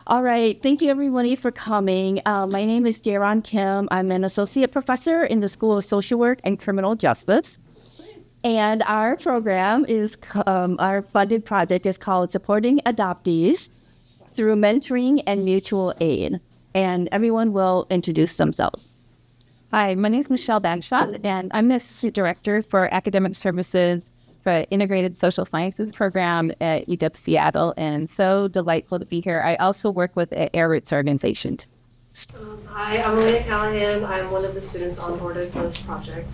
All right. Thank you, everybody, for coming. My name is Jaron Kim. I'm an associate professor in the School of Social Work and Criminal Justice. And our program is, our funded project is called Supporting Adoptees through Mentoring and Mutual Aid. And everyone will introduce themselves. Hi, my name is Michelle Bagshot, and I'm the Assistant Director for Academic Services for Integrated Social Sciences Program at UW Seattle, and so delightful to be here. I also work with the Air Roots organization. Hi, I'm Elena Callahan. I'm one of the students onboarded for this project.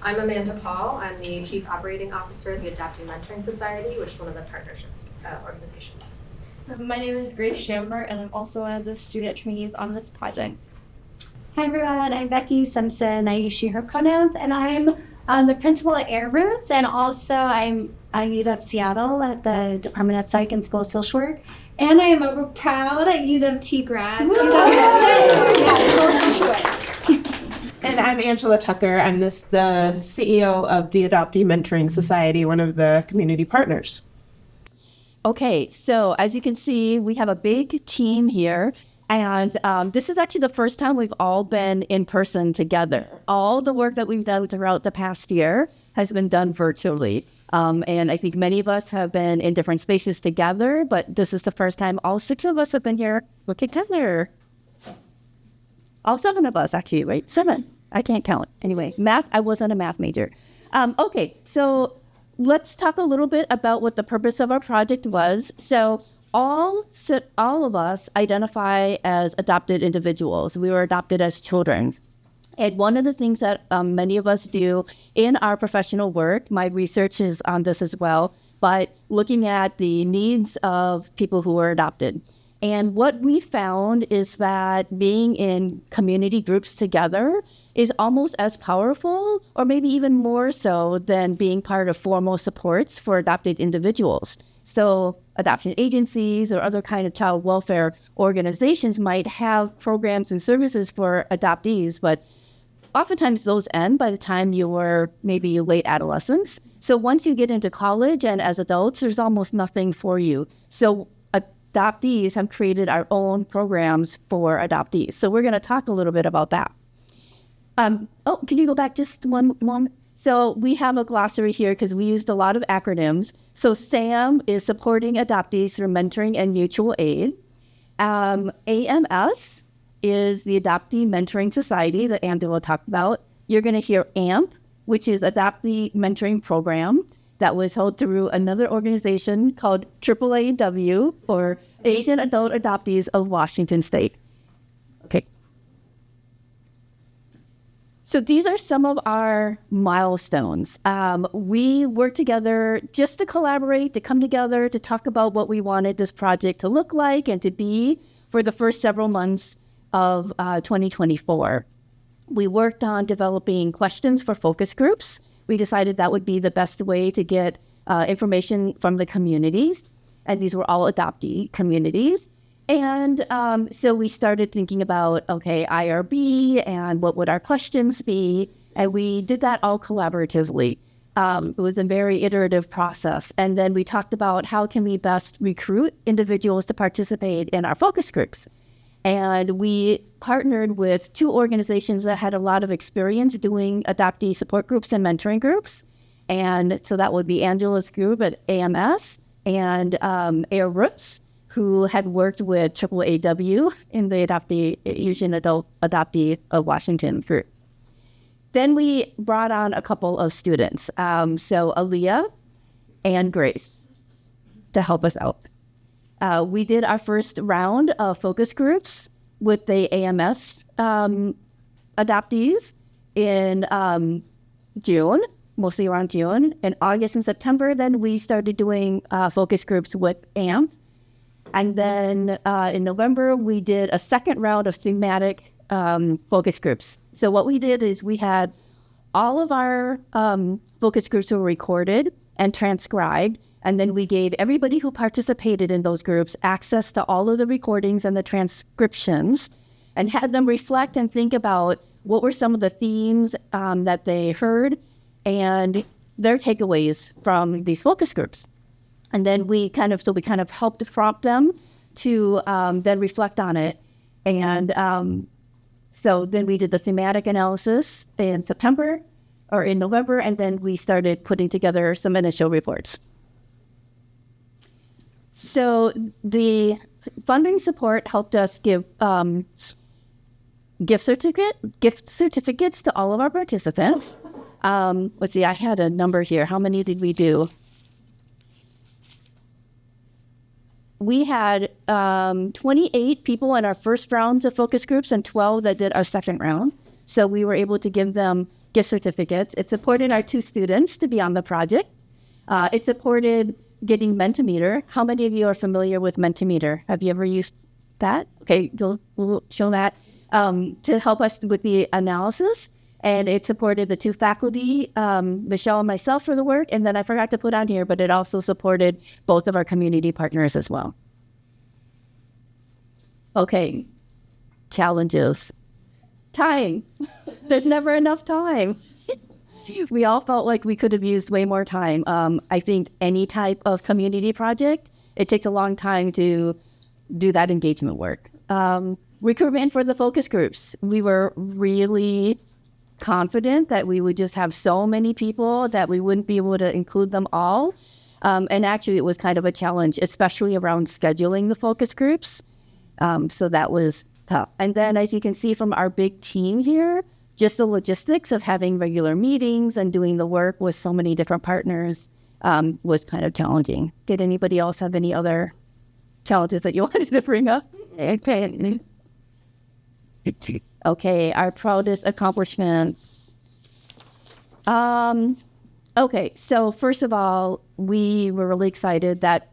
I'm Amanda Paul. I'm the Chief Operating Officer of the Adoptee Mentoring Society, which is one of the partnership organizations. My name is Grace Shamber, and I'm also one of the student trainees on this project. Hi everyone, I'm Becky Simpson. I use she, her pronouns, and I'm the principal at Air Roots, and also I'm at UW Seattle at the Department of Psych and School Social Work. And I am a proud UW grad, 2006. Yeah, School Social Work. And I'm Angela Tucker. I'm the CEO of the Adoptee Mentoring Society, one of the community partners. Okay, so as you can see, we have a big team here. And this is actually the first time we've all been in person together. All the work that we've done throughout the past year has been done virtually. And I think many of us have been in different spaces together, but this is the first time all 6 of us have been here together. All 7 of us, actually, right? 7. I can't count. Anyway, math, I wasn't a math major. Okay, so let's talk a little bit about what the purpose of our project was. So all of us identify as adopted individuals. We were adopted as children. And one of the things that many of us do in our professional work, my research is on this as well, but looking at the needs of people who are adopted. And what we found is that being in community groups together is almost as powerful, or maybe even more so, than being part of formal supports for adopted individuals. So adoption agencies or other kind of child welfare organizations might have programs and services for adoptees, but oftentimes those end by the time you were maybe late adolescence. So once you get into college and as adults, there's almost nothing for you. So adoptees have created our own programs for adoptees. So we're going to talk a little bit about that. Can you go back just one moment? So we have a glossary here because we used a lot of acronyms. So SAM is Supporting Adoptees Through Mentoring and Mutual Aid. AMS is the Adoptee Mentoring Society that Angela talked about. You're going to hear AMP, which is Adoptee Mentoring Program, that was held through another organization called AAAW, or Asian Adult Adoptees of Washington State. Okay. So these are some of our milestones. We worked together just to collaborate, to come together, to talk about what we wanted this project to look like and to be for the first several months of 2024. We worked on developing questions for focus groups. We decided that would be the best way to get information from the communities. And these were all adoptee communities. And so we started thinking about, okay, IRB and what would our questions be? And we did that all collaboratively. It was a very iterative process. And then we talked about how can we best recruit individuals to participate in our focus groups. And we partnered with 2 organizations that had a lot of experience doing adoptee support groups and mentoring groups. And so that would be Angela's group at AMS and Air Roots, who had worked with AAAW in the Asian Adult Adoptee of Washington group. Then we brought on a couple of students, so Aaliyah and Grace, to help us out. We did our first round of focus groups with the AMS adoptees in June, mostly around June. In August and September, then we started doing focus groups with AMP. And then in November, we did a second round of thematic focus groups. So what we did is we had all of our focus groups were recorded and transcribed. And then we gave everybody who participated in those groups access to all of the recordings and the transcriptions and had them reflect and think about what were some of the themes that they heard and their takeaways from these focus groups. And then we kind of helped prompt them to then reflect on it. And so then we did the thematic analysis in September or in November, and then we started putting together some initial reports. So the funding support helped us give gift certificates to all of our participants. Let's see, I had a number here. How many did we do? We had 28 people in our first round of focus groups and 12 that did our second round. So we were able to give them gift certificates. It supported our 2 students to be on the project. It supported getting Mentimeter. How many of you are familiar with Mentimeter? Have you ever used that? Okay, we'll show that to help us with the analysis. And it supported the 2 faculty, Michelle and myself, for the work. And then I forgot to put on here, but it also supported both of our community partners as well. Okay, challenges. Time. There's never enough time. We all felt like we could have used way more time. I think any type of community project, it takes a long time to do that engagement work. Recruitment for the focus groups. We were really confident that we would just have so many people that we wouldn't be able to include them all. And actually it was kind of a challenge, especially around scheduling the focus groups. So that was tough. And then as you can see from our big team here, just the logistics of having regular meetings and doing the work with so many different partners was kind of challenging. Did anybody else have any other challenges that you wanted to bring up? Okay, our proudest accomplishments. Okay, so first of all, we were really excited that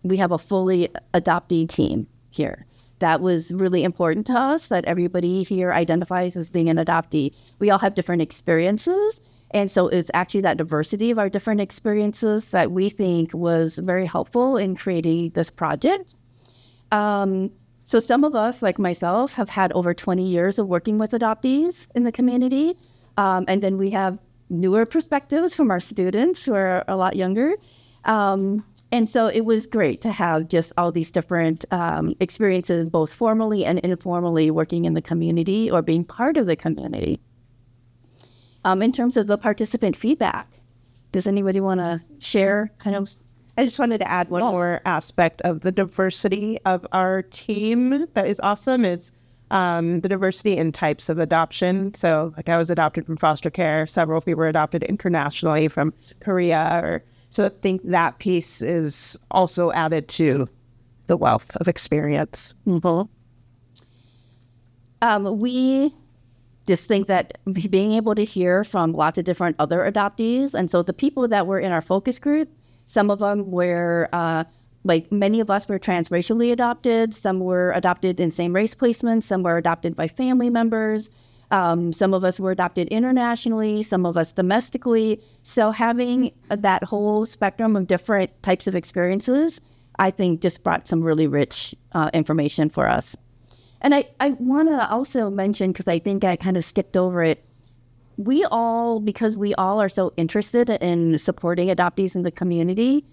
we have a fully adoptee team here. That was really important to us, that everybody here identifies as being an adoptee. We all have different experiences, and so it's actually that diversity of our different experiences that we think was very helpful in creating this project. So some of us, like myself, have had over 20 years of working with adoptees in the community. And then we have newer perspectives from our students who are a lot younger. And so it was great to have just all these different experiences, both formally and informally, working in the community or being part of the community. In terms of the participant feedback, does anybody want to share kind of? I just wanted to add one more aspect of the diversity of our team that is awesome is the diversity in types of adoption. So like I was adopted from foster care. Several people were adopted internationally from Korea. So I think that piece is also added to the wealth of experience. Mm-hmm. We just think that being able to hear from lots of different other adoptees, and so the people that were in our focus group, some of them were, like many of us were transracially adopted. Some were adopted in same race placements. Some were adopted by family members. Some of us were adopted internationally, some of us domestically. So having that whole spectrum of different types of experiences, I think just brought some really rich information for us. And I want to also mention, because I think I kind of skipped over it, because we all are so interested in supporting adoptees in the community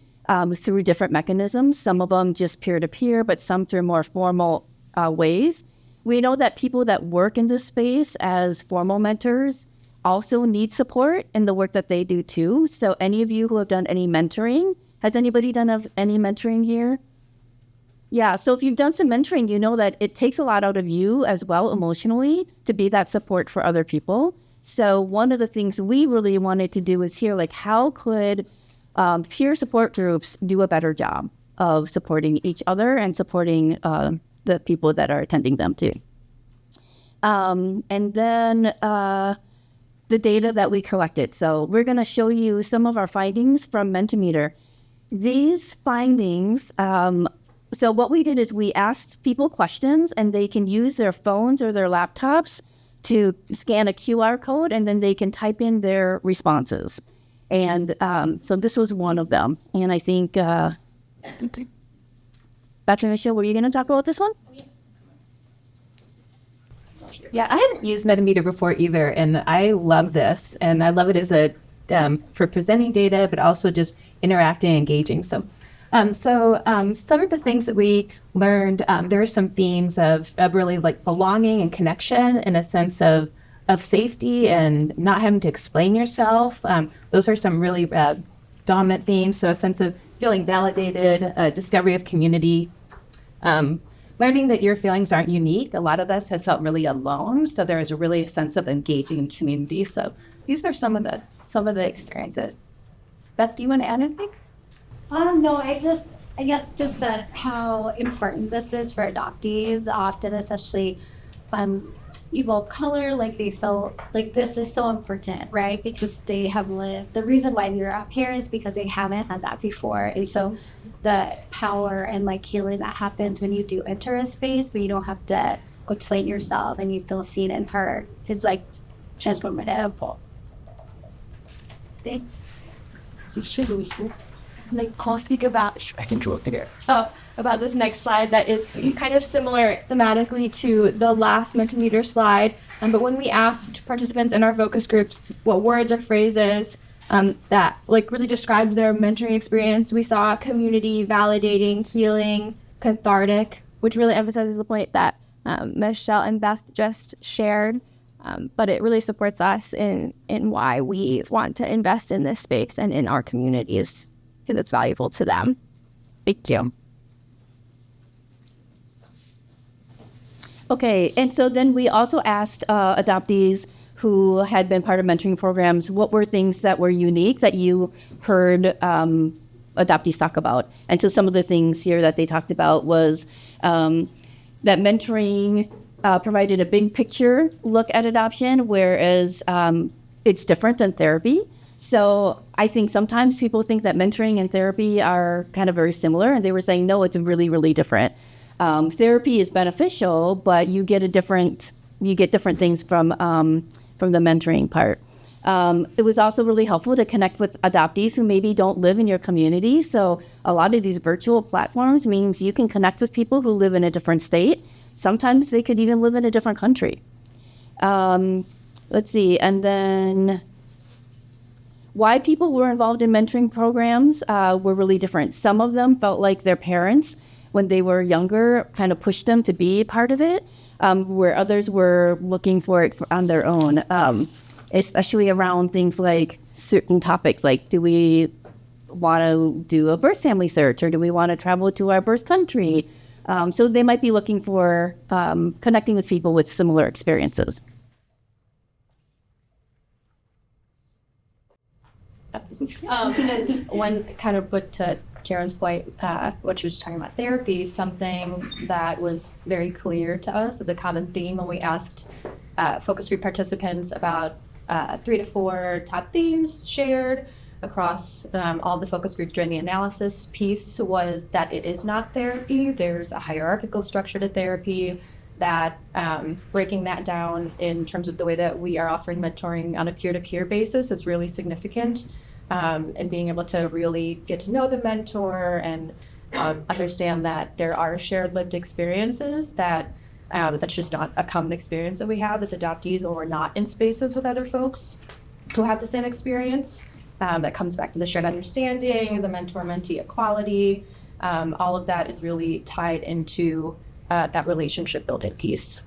through different mechanisms, some of them just peer-to-peer, but some through more formal ways. We know that people that work in this space as formal mentors also need support in the work that they do too. So any of you who have done any mentoring, has anybody done any mentoring here? Yeah, so if you've done some mentoring, you know that it takes a lot out of you as well emotionally to be that support for other people. So one of the things we really wanted to do is hear, like, how could peer support groups do a better job of supporting each other and supporting the people that are attending them too. And then the data that we collected. So we're going to show you some of our findings from Mentimeter. These findings, so what we did is we asked people questions, and they can use their phones or their laptops to scan a QR code, and then they can type in their responses. And so this was one of them. And I think, Beth and Michelle, were you going to talk about this one? Yeah, I hadn't used Mentimeter before either, and I love this. And I love it as a for presenting data, but also just interacting and engaging. So Some of the things that we learned, there are some themes of really like belonging and connection, and a sense of safety and not having to explain yourself. Those are some really dominant themes. So a sense of feeling validated, discovery of community, learning that your feelings aren't unique. A lot of us have felt really alone, so there is a really sense of engaging in community. So these are some of the experiences. Beth, do you want to add anything? No, I guess just how important this is for adoptees. Often, especially people of color, like they feel like this is so important, right? Because they have lived. The reason why they're up here is because they haven't had that before, and so the power and like healing that happens when you do enter a space where you don't have to explain yourself and you feel seen and heard. It's like transformative. Thanks. Like, I'll speak about about this next slide that is kind of similar thematically to the last Mentimeter slide. But when we asked participants in our focus groups what words or phrases that like really described their mentoring experience, we saw community, validating, healing, cathartic, which really emphasizes the point that Michelle and Beth just shared. But it really supports us in why we want to invest in this space and in our communities, because it's valuable to them. Thank you. Okay, and so then we also asked adoptees who had been part of mentoring programs, what were things that were unique that you heard adoptees talk about? And so some of the things here that they talked about was that mentoring provided a big picture look at adoption, whereas it's different than therapy. So I think sometimes people think that mentoring and therapy are kind of very similar, and they were saying, no, it's really, really different. Therapy is beneficial, but you get different things from the mentoring part. It was also really helpful to connect with adoptees who maybe don't live in your community. So a lot of these virtual platforms means you can connect with people who live in a different state. Sometimes they could even live in a different country. Let's see, and then why people were involved in mentoring programs were really different. Some of them felt like their parents, when they were younger, kind of pushed them to be part of it, where others were looking for it on their own, especially around things like certain topics, like do we want to do a birth family search, or do we want to travel to our birth country? So they might be looking for connecting with people with similar experiences. One kind of put to Jaren's point, what she was talking about therapy, something that was very clear to us as a common theme when we asked focus group participants about 3 to 4 top themes shared across all the focus groups during the analysis piece, was that it is not therapy. There's a hierarchical structure to therapy, that breaking that down in terms of the way that we are offering mentoring on a peer-to-peer basis is really significant, and being able to really get to know the mentor and understand that there are shared lived experiences that that's just not a common experience that we have as adoptees, or we're not in spaces with other folks who have the same experience. That comes back to the shared understanding, the mentor-mentee equality. All of that is really tied into that relationship building piece.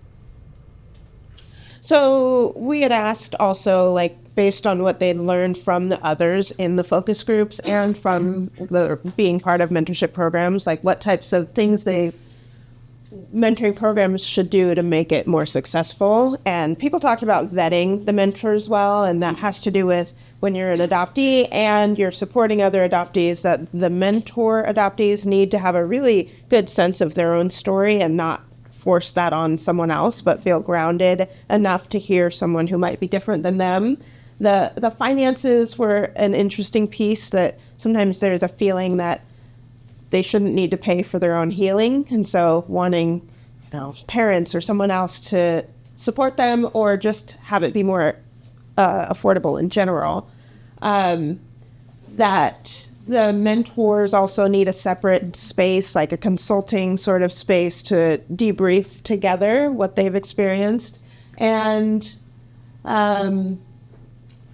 So we had asked also, like, based on what they'd learned from the others in the focus groups and from being part of mentorship programs, like what types of things mentoring programs should do to make it more successful. And people talked about vetting the mentors well, and that has to do with when you're an adoptee and you're supporting other adoptees, that the mentor adoptees need to have a really good sense of their own story and not force that on someone else, but feel grounded enough to hear someone who might be different than them. The finances were an interesting piece, that sometimes there's a feeling that they shouldn't need to pay for their own healing. And so wanting, parents or someone else to support them, or just have it be more affordable in general. That the mentors also need a separate space, like a consulting sort of space, to debrief together what they've experienced. And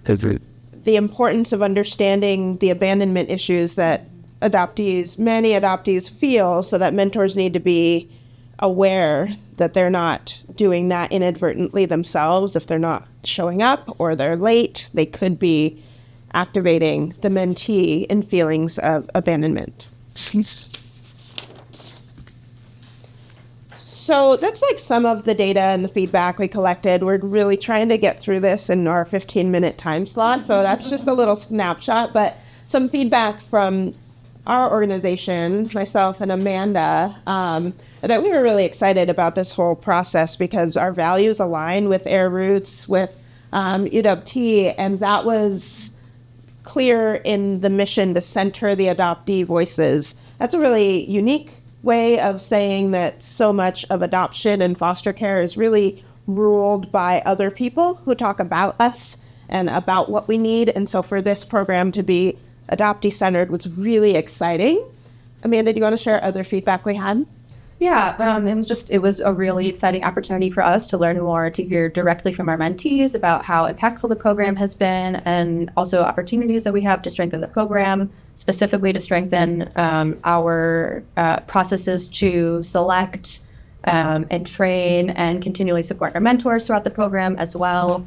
the importance of understanding the abandonment issues that many adoptees feel, so that mentors need to be aware that they're not doing that inadvertently themselves. If they're not showing up or they're late, they could be activating the mentee in feelings of abandonment. So that's like some of the data and the feedback we collected. We're really trying to get through this in our 15-minute time slot. So that's just a little snapshot, but some feedback from our organization, myself and Amanda, that we were really excited about this whole process because our values align with Air Roots, with UWT, and that was clear in the mission to center the adoptee voices. That's a really unique way of saying that so much of adoption and foster care is really ruled by other people who talk about us and about what we need. And so for this program to be adoptee-centered was really exciting. Amanda, do you want to share other feedback we had? Yeah, it was a really exciting opportunity for us to learn more, to hear directly from our mentees about how impactful the program has been, and also opportunities that we have to strengthen the program, specifically to strengthen our processes to select and train and continually support our mentors throughout the program as well.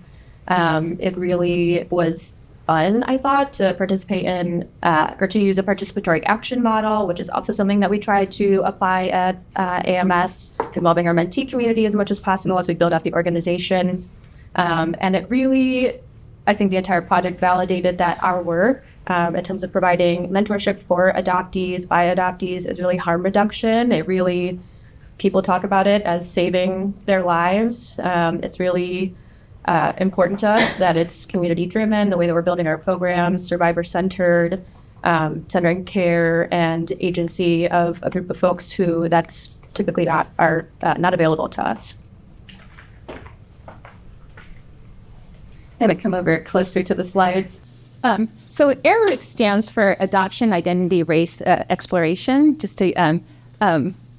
It really was fun, I thought, to participate in or to use a participatory action model, which is also something that we try to apply at AMS, involving our mentee community as much as possible as we build out the organization. And it really, I think the entire project validated that our work in terms of providing mentorship for adoptees, by adoptees, is really harm reduction. It really, people talk about it as saving their lives. It's really important to us that it's community driven, the way that we're building our programs, survivor centered, centering care and agency of a group of folks who that's typically not available to us. And I come over closer to the slides. So ARIC stands for Adoption, Identity, Race, Exploration, just to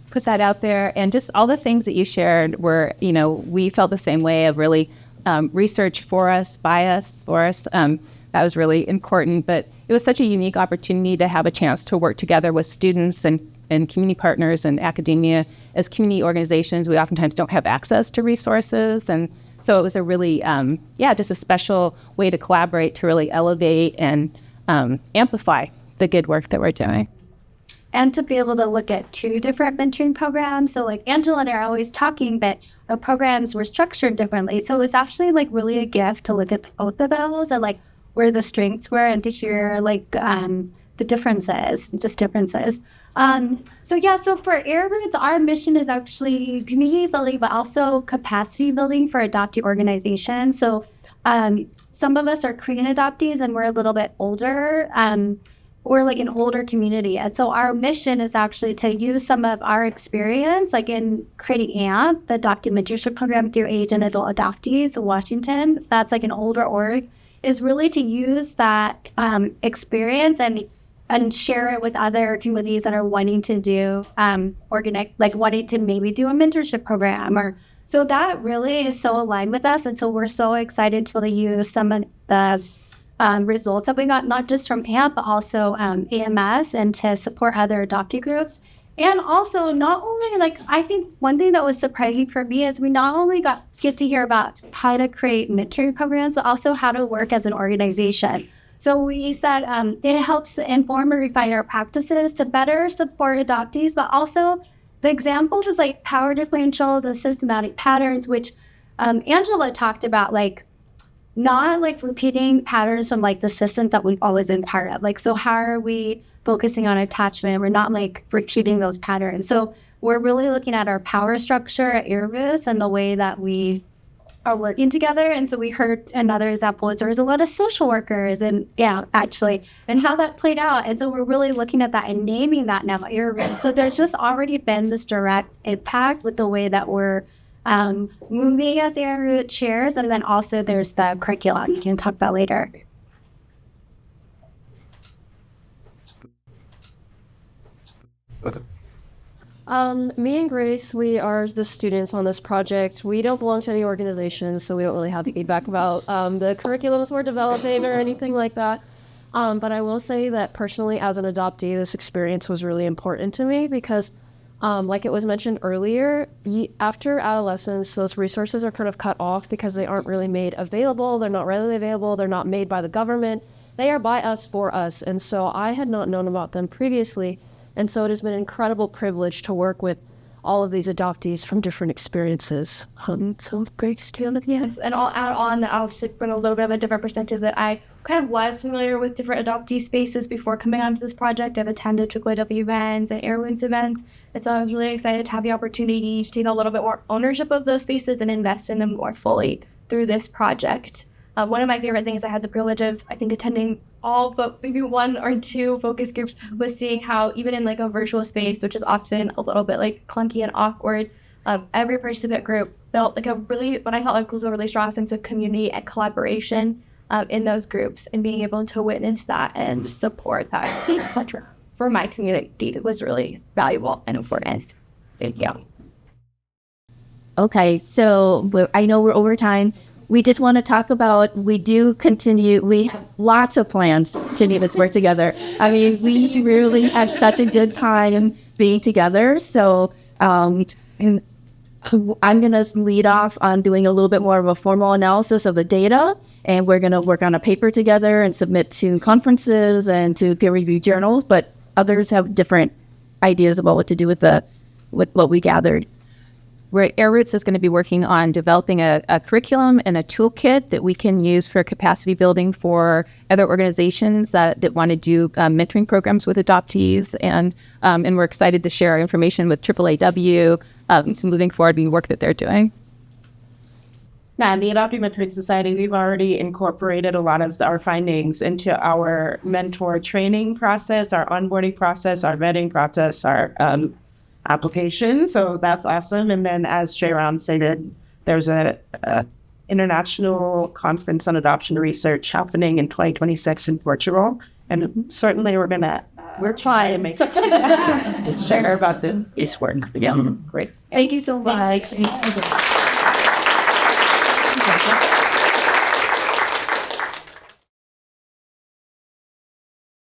put that out there. And just all the things that you shared were, we felt the same way of really research for us, by us, for us. That was really important, but it was such a unique opportunity to have a chance to work together with students and community partners and academia. As community organizations, we oftentimes don't have access to resources, and so it was a really, just a special way to collaborate, to really elevate and amplify the good work that we're doing. And to be able to look at two different mentoring programs. So like Angela and I are always talking, but our programs were structured differently. So it's actually like really a gift to look at both of those and like where the strengths were and to hear like the differences. So for Air Roots, our mission is actually community building, but also capacity building for adoptee organizations. So some of us are Korean adoptees and we're a little bit older. We're like an older community. And so our mission is actually to use some of our experience, like in creating AMP, the Adoptee Mentorship Program through Age and Adult Adoptees in Washington. That's like an older org, is really to use that experience and share it with other communities that are wanting to do wanting to maybe do a mentorship program. Or so that really is so aligned with us. And so we're so excited to really use some of the results that we got, not just from AMP, but also AMS, and to support other adoptee groups. And also, not only, I think one thing that was surprising for me is we not only get to hear about how to create mentoring programs, but also how to work as an organization. So we said it helps inform and refine our practices to better support adoptees, but also the examples is like power differentials and systematic patterns, which Angela talked about, not repeating patterns from the systems that we've always been part of. So how are we focusing on attachment? We're not repeating those patterns. So we're really looking at our power structure at Air Roots and the way that we are working together. And so we heard another example is there was a lot of social workers and and how that played out. And so we're really looking at that and naming that now at Air Roots. So there's just already been this direct impact with the way that we're moving as Air Root chairs, and then also there's the curriculum you can talk about later. Me and Grace, we are the students on this project. We don't belong to any organization, so we don't really have feedback about the curriculums we're developing or anything like that. But I will say that personally, as an adoptee, this experience was really important to me because, like it was mentioned earlier, after adolescence, those resources are kind of cut off because they aren't really made available. They're not readily available. They're not made by the government. They are by us for us. And so I had not known about them previously. And so it has been an incredible privilege to work with all of these adoptees from different experiences. So great to Yes, and I'll add on that I'll just bring a little bit of a different perspective that I kind of was familiar with different adoptee spaces before coming onto this project. I've attended AAA events and Airwinds events, and so I was really excited to have the opportunity to take a little bit more ownership of those spaces and invest in them more fully through this project. One of my favorite things I had the privilege of, I think, attending all but maybe one or two focus groups was seeing how even in like a virtual space, which is often a little bit like clunky and awkward, every participant group felt like what I felt like was a really strong sense of community and collaboration in those groups, and being able to witness that and support that for my community was really valuable and important. Thank you. Okay, so I know we're over time. We just want to talk about, we have lots of plans to continue this work together. I mean, we really had such a good time being together. So and I'm going to lead off on doing a little bit more of a formal analysis of the data. And we're going to work on a paper together and submit to conferences and to peer-reviewed journals. But others have different ideas about what to do with what we gathered. Where AirRoots is going to be working on developing a curriculum and a toolkit that we can use for capacity building for other organizations that want to do mentoring programs with adoptees. And we're excited to share our information with AAAW moving forward in the work that they're doing. Now, in the Adoptee Mentoring Society, we've already incorporated a lot of our findings into our mentor training process, our onboarding process, our vetting process, our application. So that's awesome. And then, as Shayron stated, there's a international conference on adoption research happening in 2026 in Portugal. And certainly we're trying to make share about this work. Yeah, great. Thank you so much.